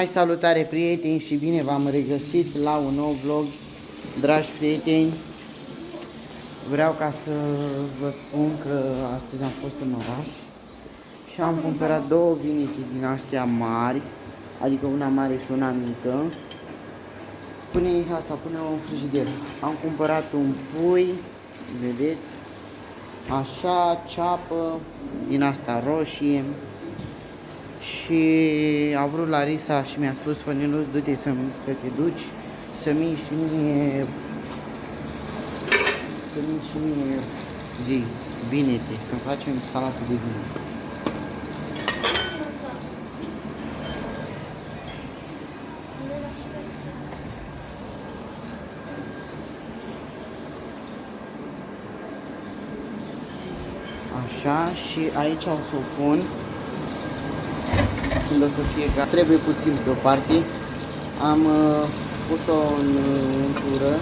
Hai, salutare prieteni și bine v-am regăsit la un nou vlog. Dragi prieteni, vreau ca să vă spun că astăzi am fost în oraș și am cumpărat două vinete din astea mari, adică una mare și una mică. Pune asta, pune-o în frigider. Am cumpărat un pui, vedeți, așa, ceapă, din asta roșie. Și a vrut Larisa și mi-a spus, Făniluț, du-te să te duci, să-mi și mie zi, vinete, să facem salată de vinete. Așa, și aici o să o pun. Când o să fie gata, trebuie puțin pe o parte. Am pus-o în untură,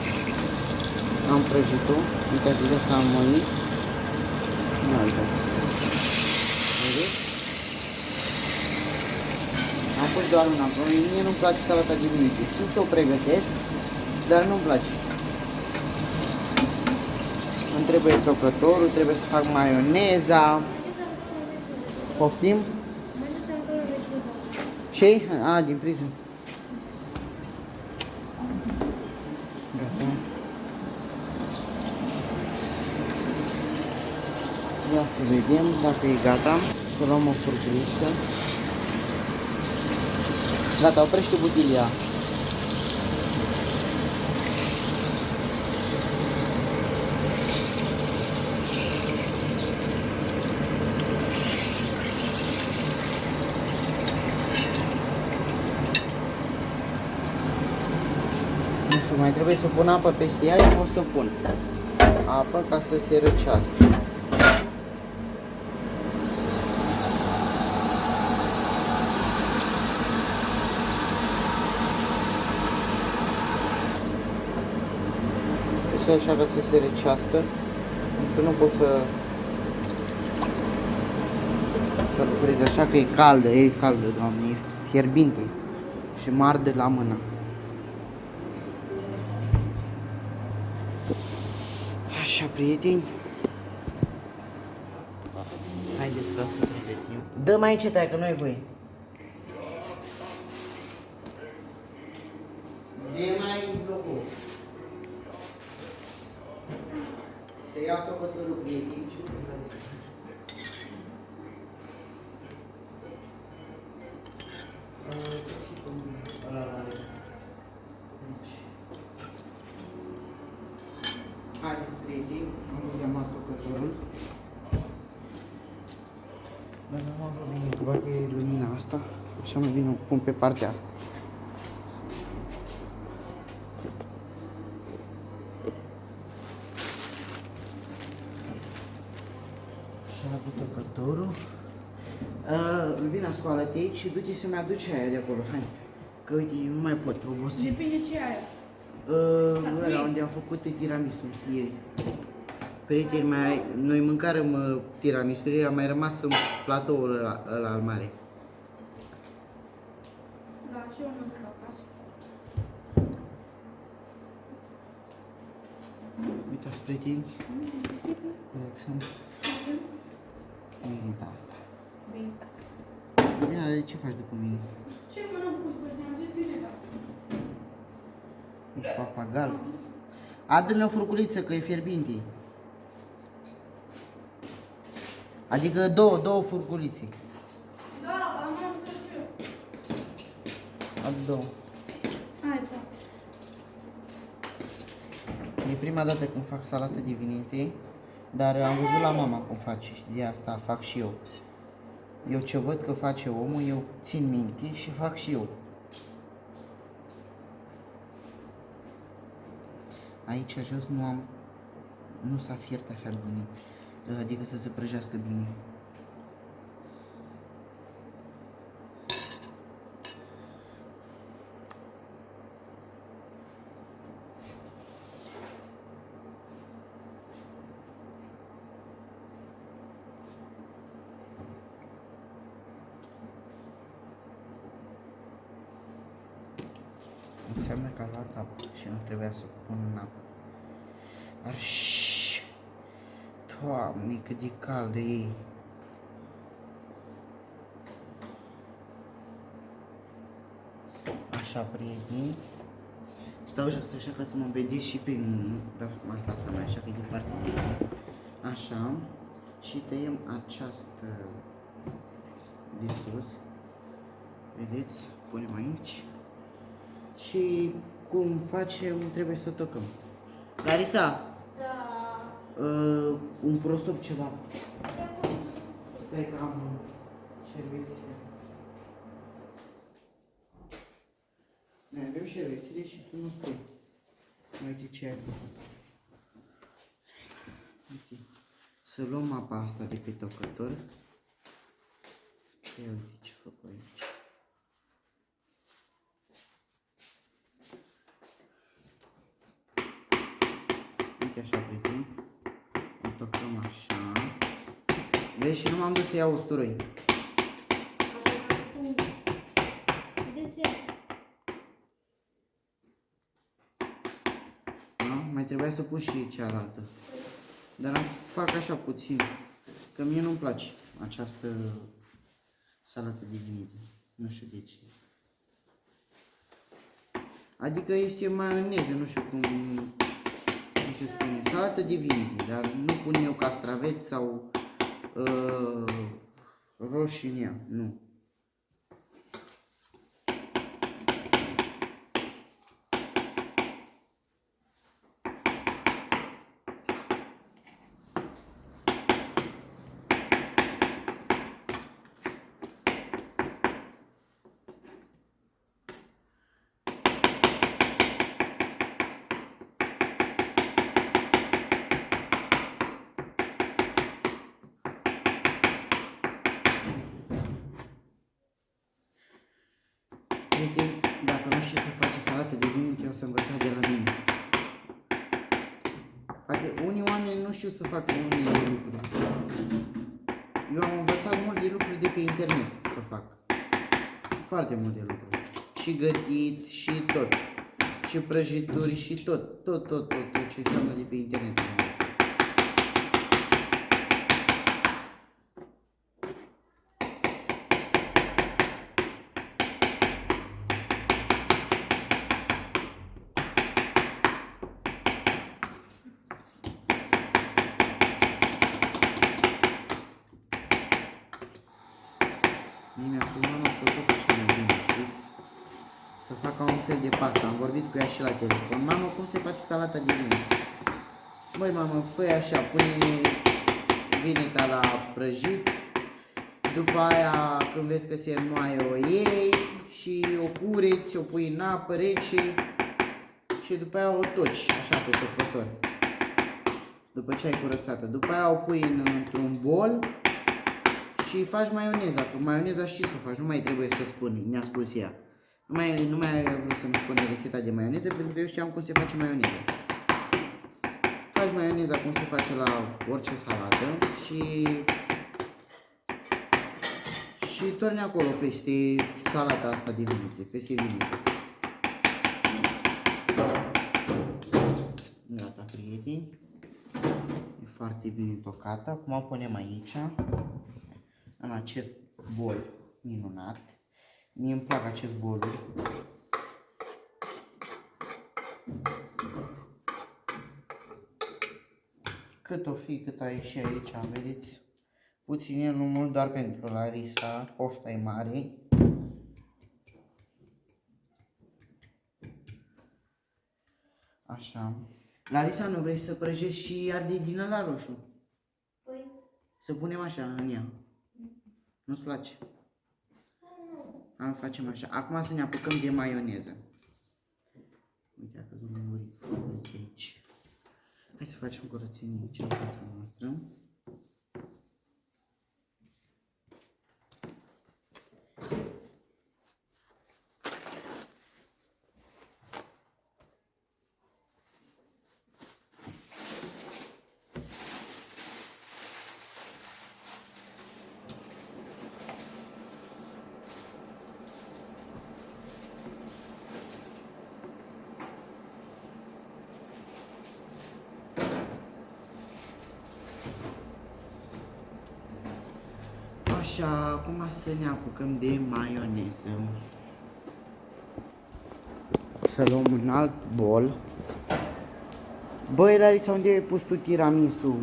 am prăjit-o, uitați de asta am măit. Nu uitați. Vedeți? Am pus doar una, mie nu-mi place salata de vinete. Știu să o pregătesc, dar nu-mi place. Îmi trebuie tocătorul, trebuie să fac maioneza. Poftim? Ce? A, din priză. Gata. Ia să vedem dacă e gata. Să luăm o furculiță. Gata, oprește butilia. Nu știu, mai trebuie să pun apă peste ea, o să pun apă ca să se răcească. Să așa ca să se răcească, pentru că nu pot să lucrez așa, că e caldă, Doamne, e fierbinte și mă arde la mână. Așa, prieteni, haideți ca să pregătim. Dă mai încet, că nu ai voie. Dă mai blocul. Să iau tocătorul, prieteni, și haideți, prieteni, am luat tocătorul. Dar nu mă văd bine, că bate lumina asta, așa mai bine o pun pe partea asta. Și a avut tocătorul. Lumina, scoală-te aici și du-te să-mi aduci aia de acolo, hai. Că uite, eu nu mai pot, obosit. Depinde ce aia. Ăla unde am făcut tiramisu ieri. Prieteni, noi mâncarăm tiramisu, a mai rămas în platoul ăla al mare. Da, și eu nu vreau acasă. Uitați, prieteni. Relaxăm. Vineta asta. Vineta. Bine, de ce faci după mine? Ce mă n-am făcut? Că te-am zis vineta. Ești papagal. Adu-mi o furculiță, că e fierbinte. Adică două furculițe. Da, am luat și eu. Adu două. Hai, pa. E prima dată când fac salată de vinete, dar am văzut la mama cum face și de asta fac și eu. Eu ce văd că face omul, eu țin minte și fac și eu. Aici jos nu s-a fiert așa bine, adică să se prăjească bine. Înseamnă că a luat apă și nu trebuia să pun în apă. Arș! Doamne, cât de caldă e! Așa, prieteni. Stau jos așa ca să mă vedeți și pe mine, dar masa asta mai așa că e departe de mine. Așa. Și tăiem această de sus. Vedeți? Punem aici. Și cum facem, trebuie să o tocăm. Larisa! Da. Un prosop ceva. Stai că am șervețile. Noi avem șervețile și tu nu spui. Uite ce ai făcut. Uite. Să luăm apa asta de pe tocător. Ia uite ce fac aici. Uite așa, prieteni. O tocăm așa. Vezi, și nu m-am dus să iau usturoi. Da? Mai trebuia să pun și cealaltă. Dar am fac așa puțin. Că mie nu-mi place această salată de vinete. Nu știu de ce. Adică este maioneză, nu știu cum se spune. Salată de vinete, dar nu pun eu castraveți sau roșii în ea. Nu. Prieteni, dacă nu știți să faceți salată de vinete, o să învățați de la mine. Poate unii oameni nu știu să facă unele lucruri. Eu am învățat multe lucruri de pe internet să fac. Foarte multe lucruri. Și gătit, și tot. Și prăjituri, și tot ce înseamnă de pe internet. Mie mi-a spus mama să fac așa mai bine, știți? Să fac ca un fel de pasta. Am vorbit cu ea și la telefon. Mamă, cum se face salata de vinete? Băi, mamă, fă așa, pune vineta la prăjit. După aia, când vezi că se moaie, o iei și o cureți, o pui în apă rece și după aia o toci, așa, pe topător. După ce ai curățat-o. După aia o pui într-un bol și faci maioneza, că maioneza știi să o faci, nu mai trebuie să spuni, mi-a spus ea. Nu mai vreau să-mi spune rețeta de maioneză, pentru că eu știam cum se face maioneza. Faci maioneza cum se face la orice salată și torni acolo peste salata asta de vinete, peste vinete. Gata, prieteni. E foarte bine tocată. Acum o punem aici, în acest bol minunat. Mie îmi plac acest boluri. Cât o fi, cât a ieșit aici, vedeți? Puțin, nu mult, doar pentru Larisa. Pofta e mare. Așa. Larisa, nu vrei să prăjești și ardei din ăla roșu? Păi? Să punem așa în ea. Nu-ți place? Am facem așa. Acum să ne apucăm de maioneză. Uite, a căzut lămurița aici. Hai să facem curățenie aici în fața noastră. Așa, acum să ne apucăm de maioneză. Să luăm un alt bol. Băi, Larisa, unde ai pus tu tiramisu?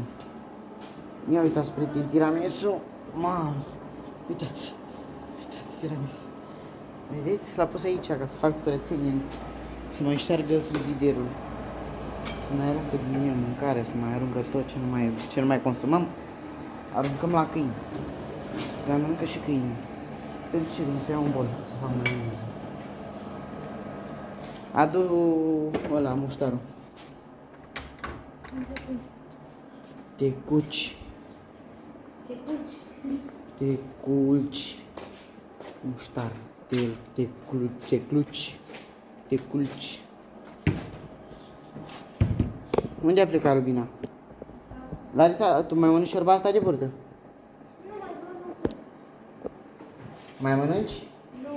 Ia uitați, prieteni, tiramisu. Mamă, uitați. Uitați tiramisu. Vedeți? L-a pus aici ca să fac curățenie. Să mai șteargă frigiderul. Să mai aruncă din el mâncare, să mai aruncă tot ce nu mai consumăm. Aruncăm la câini. Să mai mănâncă și câinii. Pentru ce vine să iau un bol, să fac maioneză. Adu ăla, muștarul. Te culci. Te culci. Te culci. Muștar. Te culci. Te culci. Unde a plecat Rubina? Larisa, tu mai mănânci șorba asta de burtă? Nu mai Mai mănânci? Nu.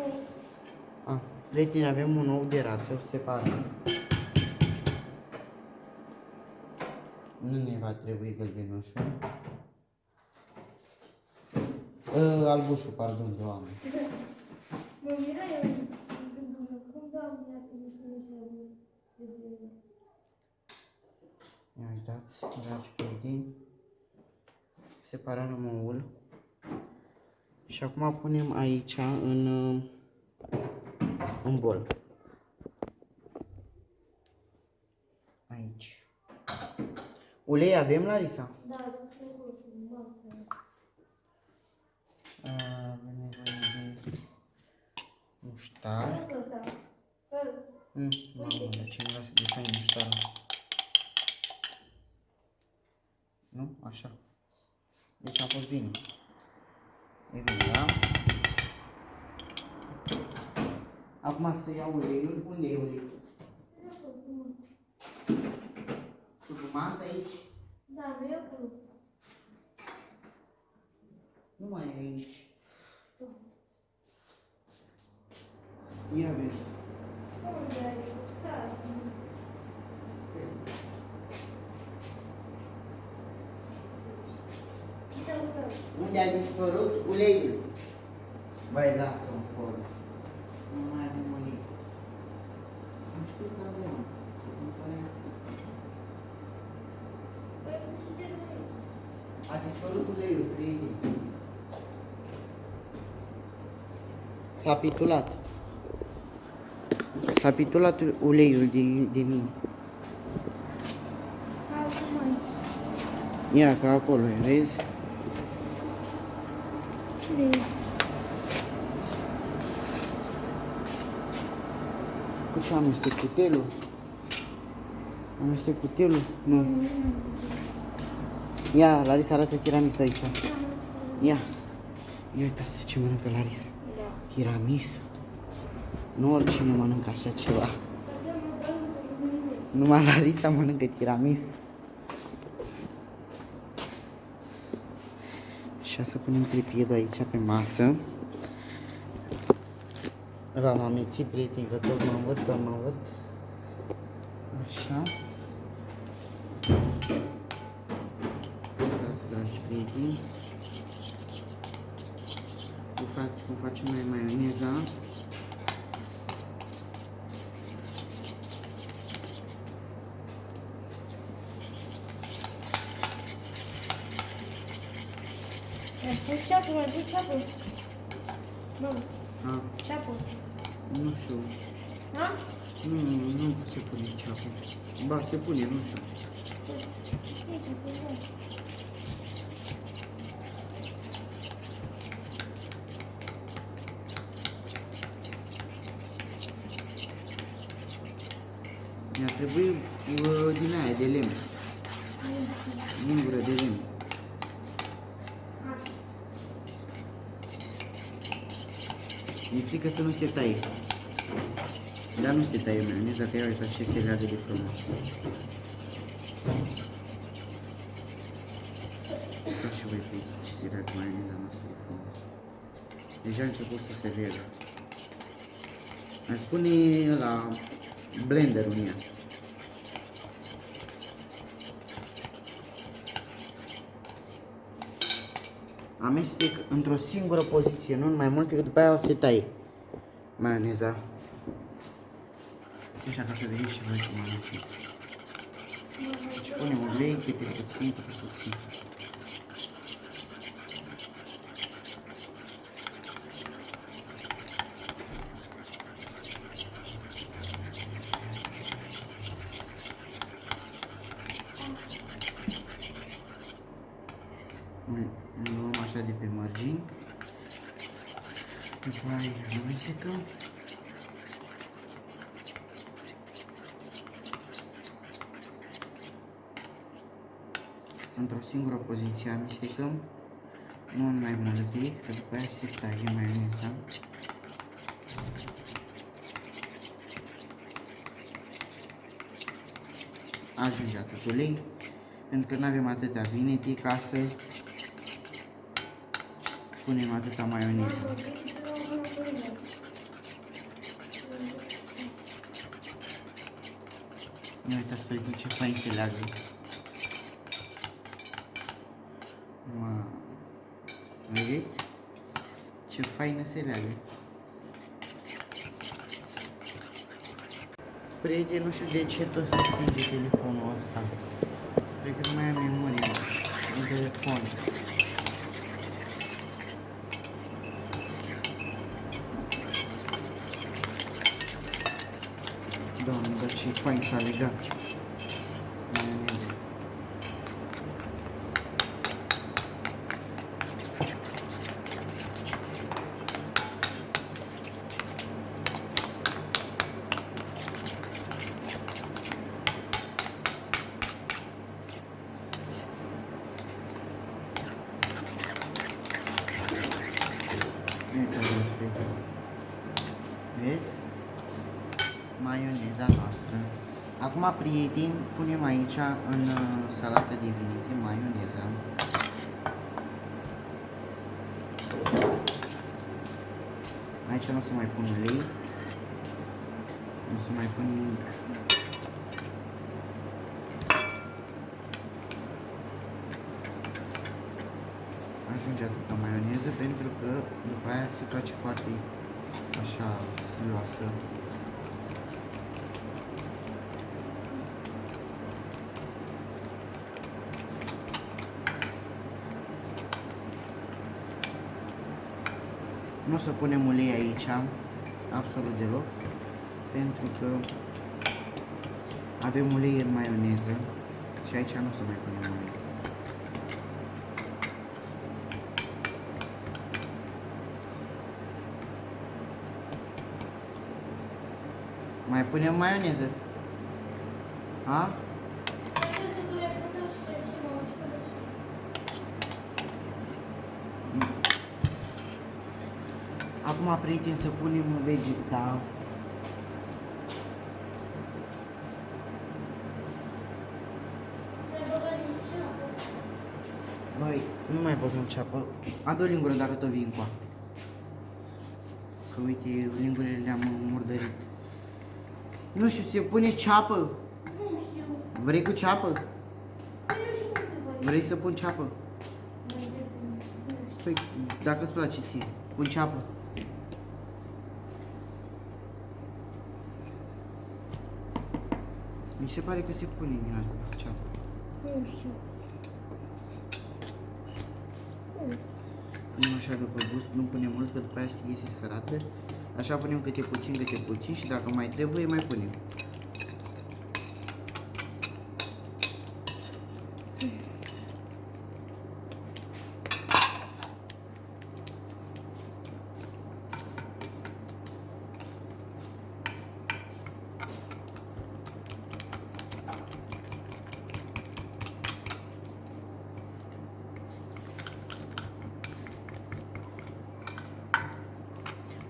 Ah, prieteni, avem un ou de rață separat. Nu ne va trebui gălbenușul. Albușul, pardon, doamne. Mă mira eu gândul meu. Cum dau viață de să Ia uitați, dragi prieteni. Separăm oul. Și acum punem aici în bol. Aici. Ulei avem, Larisa? Da, despre frumos. Avem nevoie de muștar. Arată ăsta. Mamă, de ce nu lasă de fain muștarul? Nu? Așa. Deci a fost bine. E bine, da? Acum să iau uleiul. Unde e uleiul? Sub masă aici? Da, nu e acolo. Nu mai e aici. Ia vezi. Unde ai? Stai. Unde a dispărut uleiul? Băi, lasă-o acolo. Nu mai avem ulei. Nu știu că avem. A dispărut uleiul, prieteni. S-a pitulat. S-a pitulat uleiul de mine. Acum aici. Ia, ca acolo, vezi? Cine e? Cu ce amestec? Cutelul? Amestec cutelul? Nu. Ia, Larisa, arată tiramisu aici. Ia. Ia uitați ce mănâncă Larisa. Da. Tiramisu. Nu oricine mănâncă așa ceva. Numai Larisa mănâncă tiramisu. Și să punem trepiedul aici pe masă. V-am amețit, prieteni, că tot mă învârt. Așa. Uitați, dragi prieteni. Cum facem noi maioneza. Ai pus ceapă, mai pus ceapă. Mamă, ceapă. Nu știu. Da? Nu se pune ceapă. Ba, se pune, nu știu. Aici, pus, da. Mi-a trebuit din aia de lemn. Din gură de lemn. Mi-e frică să nu se taie. Dar nu se taie maioneza, că ia uitați ce se leagă de frumos. Uitați și voi ce se leagă maioneza noastră de frumos. Deja a început să se leagă. Aș pune la blenderul în ea. amestec într-o singură poziție, nu în mai multe, că după aia o să se taie maioneza. Deci ca să vedeți și voi cum amestec. Și punem ulei, câte puțin, câte puțin. Luăm așa de pe margini. După aia amestecăm. Într-o singură poziție amestecăm, nu în mai multe, că după aia se taie maioneza. Ajunge atât ulei, pentru că nu avem atâta vinete ca să punem atâta maioneză. Nu uitați, prieteni, ce fain se leagă. Vedeți? Ce faină se leagă. Prieteni, nu știu de ce tot se stinge telefonul ăsta. Cred că nu mai am memorie în telefon. Doamne, dar ce fain s-a legat. Vezi? Maioneza noastră. Acum, prieteni, punem aici în salată de vinete maioneza. Aici nu o să mai pun ulei. Nu o să mai pun nimic. Ajunge atâta maioneză pentru că după aia se face foarte așa siloasă. Nu o să punem ulei aici, absolut deloc, pentru că avem ulei în maioneză și aici nu o să mai punem ulei. Mai punem maioneză. A? Acum, prieteni, să punem vegetal. Băi, nu mai băgăm ceapă. Adu o lingură dacă tot vin cu apă. Că uite, lingurile le-am murdărit. Nu știu, se pune ceapă? Nu știu. Vrei cu ceapă? Nu știu cum se face. Vrei să pun ceapă? Nu știu. Păi, dacă îți place ție, pun ceapă. Mi se pare că se pune din asta ceapă. Nu știu. Punem așa după gust, nu punem mult, că după aia se iese sărată. Așa punem câte puțin și dacă mai trebuie, mai punem.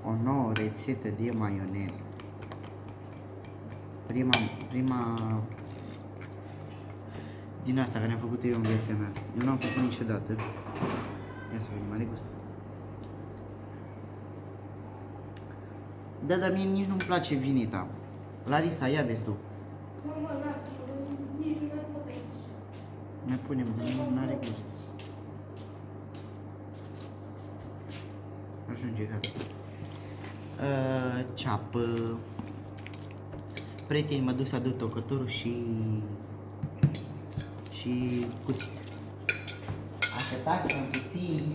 O nouă rețetă de maioneză. Prima din asta care am făcut eu în viața mea. Eu n-am făcut niciodată. Ia să vedem, are gust. Da, dar mie nici nu-mi place vineta. Larisa, ia vezi tu. Mama, lasă, nici nu mai pot aici. Mai punem, nu are gust. Ajunge, gata. Ceapă. Prieteni, mă duc să aduc tocătorul și cuțit. Așteptați-mă puțin.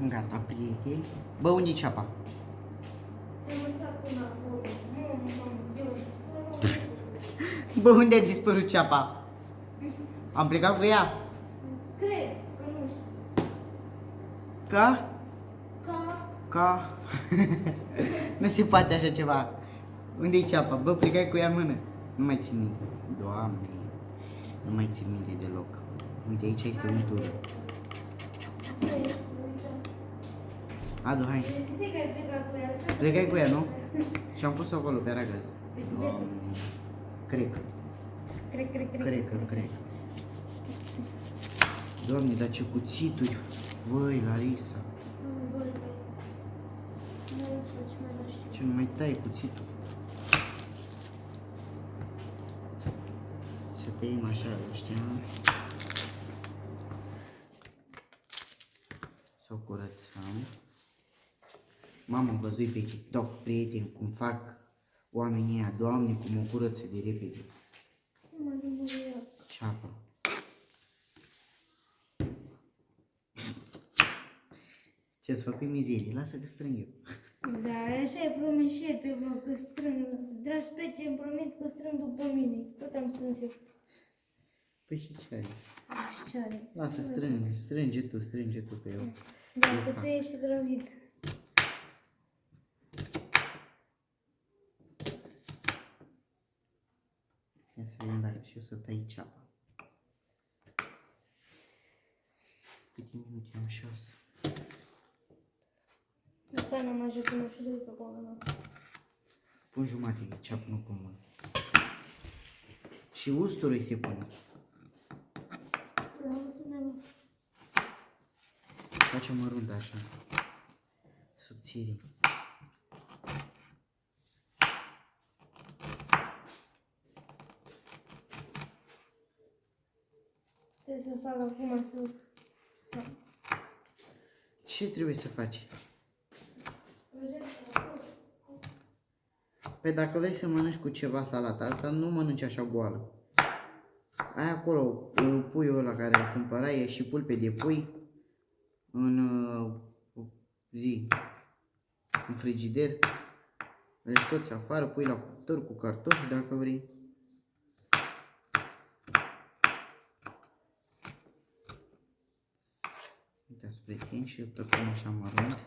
Gata, prieteni. Bă, unde-i ceapa? Am lăsat până acolo. Bă, unde a dispărut ceapa? Am plecat cu ea? Cred, că nu știu. Ca? Ca... Ca? Nu se poate așa ceva. Unde-i ceapa? Bă, plecai cu ea în mână. Nu mai țin minte. Doamne, nu mai țin minte deloc. Uite, aici este untură. Așa e, uite. Adu, hai. Zise că ai plecat cu ea, lăsat. Plecai cu ea, nu? Și am pus-o acolo pe aragaz. Doamne. Cred. Cred. Doamne, dar ce cuțituri. Voi, Larisa. Ce nu mai tai cuțitul. Să tăiem așa ăștia. Să o curățăm. M-am văzut pe TikTok, prieteni, cum fac oamenii ăia. Doamne, cum o curăță de repede. Ceapă. Ce-ți făcut mizerie? Lasă că strâng eu. Da, așa e, promis șeful că strâng. Dragi prieteni, promit că strâng după mine. Tot am strâns eu. Păi și ce are? Și ce are? Lasă, strânge tu pe eu. Da, că tu ești gravid. Ia să vedem dacă și eu să tai ceapa. Câte minute am 6? După n-am ajuns până și doi pe acolo. Pun jumate de ceapă, nu pun mult. Și usturoi se pune. Facem mărunt așa. Subțire. Trebuie să fac acum să... Ce trebuie să faci? Păi dacă vrei să mănânci cu ceva salata asta, nu mănânci așa goală. Ai acolo puiul ăla care îl cumpărai, e și pulpe de pui în în frigider. Le scoți afară, pui la cuptor cu cartofi dacă vrei. Uitați, prieteni, și eu tăcăm așa mărunt.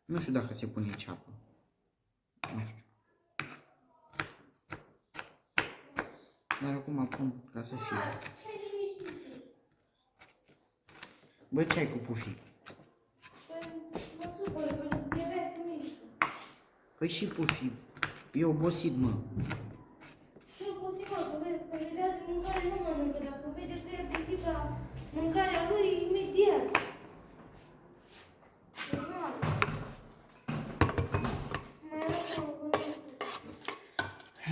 Nu știu dacă se pune ceapă. Nu știu. Dar acum pun ca să fie. Bă, ce ai cu pufii? Păi și pufii. E obosit, mă. Și obosit, mă, că vedea de mâncare nu mănâncă. Dacă vede că e obosit la mâncarea lui, imediat.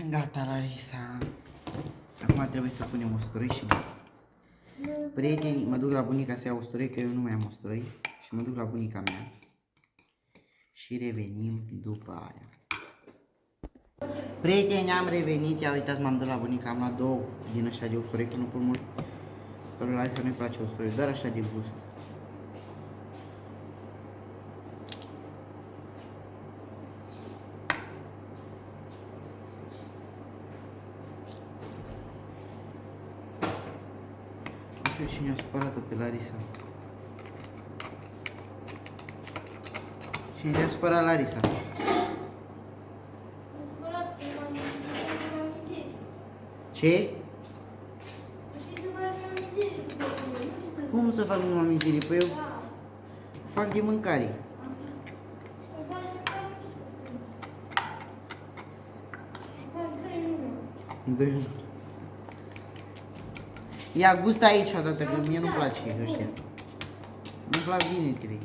Gata, Larisa. Acum trebuie să punem usturoi și gata. Prieteni, mă duc la bunica să iau usturoi, că eu nu mai am usturoi. Și mă duc la bunica mea. Și revenim după aia. Prieteni, am revenit. Ia uitați, m-am dus la bunica, am luat 2 din așa de usturoi, că nu pun mult. Că lui Larisa nu-i place usturoi, doar așa de gust. Nu știu cine a supărat-o pe Larisa. Cine te-a supărat, Larisa? Ce? Cum să fac numai mizerie? Păi eu fac de mâncare. Doi. Ia gust aici odată, că mie nu-mi place ăștia. Nu-mi plac vinetele.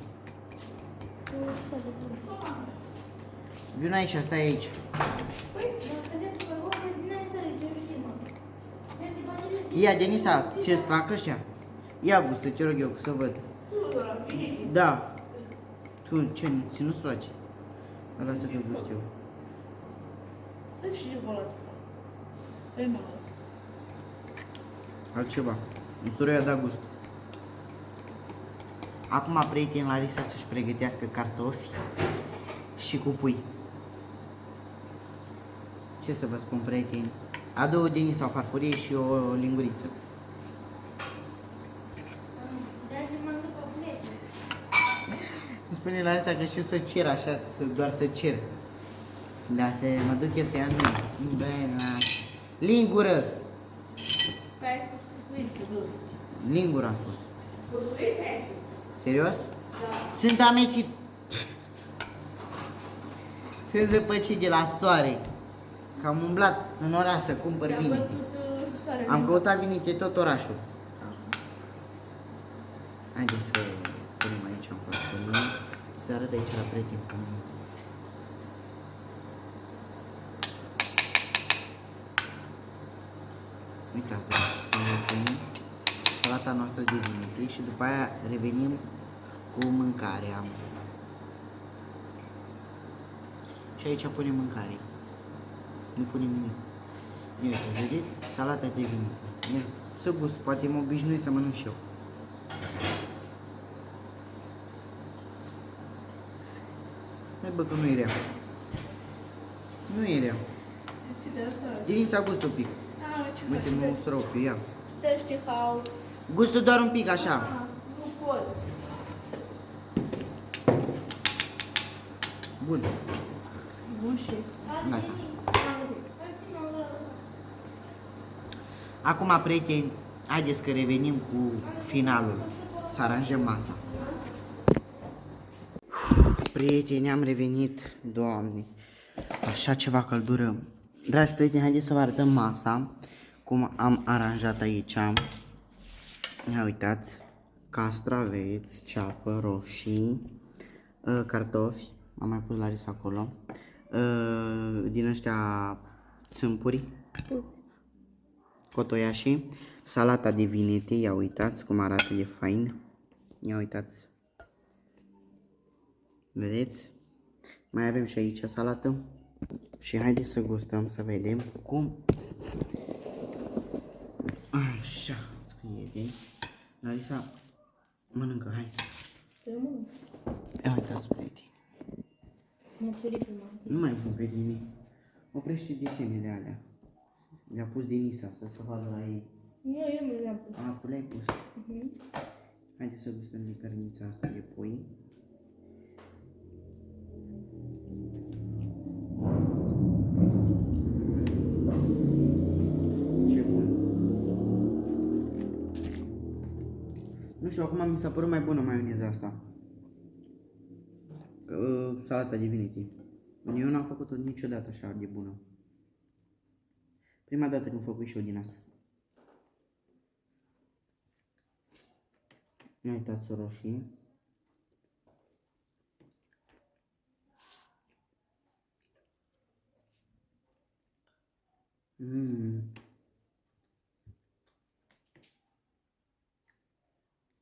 Vino aici, stai aici. Ia, Denisa, ce-ți plac ăștia? Ia gustă, te rog eu, să văd. Da. Tu, ce, ți nu-ți place? Lasă că gust eu. Să și ciocolată. Păi mă. Altceva. Usturoiul a dat gust. Acum, prieteni, Larisa să-și pregătească cartofi și cu pui. Ce să vă spun, prieteni? Adu o Denisa o farfurie și o linguriță. Îmi spune Larisa că știu să cer așa, doar să cer. Dar să mă duc eu să ia nu. Lingură! Păi ai spus cu Lingură am spus. Portughez ai spus? Serios? Da. Sunt amețit. Sunt zăpăcit de la soare. Că am umblat în oraș să cumpăr Te-a vinete. bătut soarele. Am căutat vinete tot orașul. Haideți să punem aici în farfurie. Să arăt aici la prieten cum... Uitați, prieteni, salata noastră de vinete și după aia revenim cu mâncarea. Și aici punem mâncare. Nu punem nimic. Ia, vedeți? Salata de vinete. Ia, să gust, poate mă obișnuit să mănânc și eu. Hai bă, că nu e rea. Nu e rea. Ce de asta? Din s-a gust un pic. Ah, ce Uite, mă ustură ochiul, ia. Știi how... Gustul doar un pic, așa. Ah, nu pot. Bun. Bun și... Gata. Acum, prieteni, haideți că revenim cu finalul. Să aranjăm masa. Prieteni, am revenit. Doamne, așa ceva căldură. Dragi prieteni, haideți să vă arătăm masa. Cum am aranjat aici. Ia uitați. Castraveți, ceapă, roșii, cartofi. Am mai pus Larisa acolo. Din ăștia țâmpuri. Cotoiașii. Salata de vinete. Ia uitați cum arată de fain. Ia uitați. Vedeți? Mai avem și aici salată. Și haideți să gustăm, să vedem cum. Așa, prieteni. Larisa, mănâncă, hai. Eu mănânc. Ia uitați, prieteni. M-a țurit pe masă. Nu mai pun pe Dini. Oprește desenele alea. Le-a pus Denisa să se vadă la ei. Nu, eu nu le-am pus. A, tu le-ai pus. Haideți să gustăm de cărnița asta de pui. Ce bun. Nu știu, acum mi s-a părut mai bună maioneza asta. Salata de vinete. Eu n-am făcut-o niciodată așa de bună. Prima dată când făcut și eu din asta. Ia uitați roșii.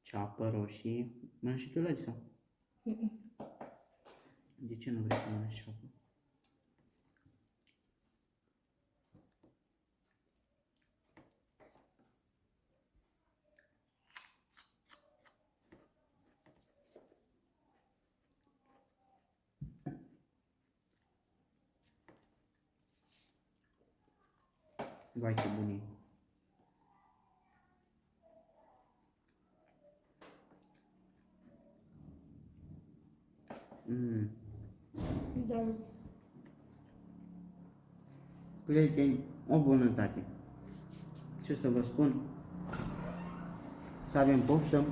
Ceapă, roșii. Mănânci și tu, Larisa? De ce nu vrei să mănânci ceapă? Vai, ce bun e. Da. Prieteni, o bunătate. Ce să vă spun? Să avem poftă,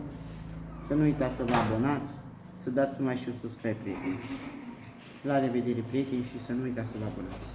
să nu uitați să vă abonați, să dați mai și un subscribe, prieteni. La revedere, prieteni, și să nu uitați să vă abonați.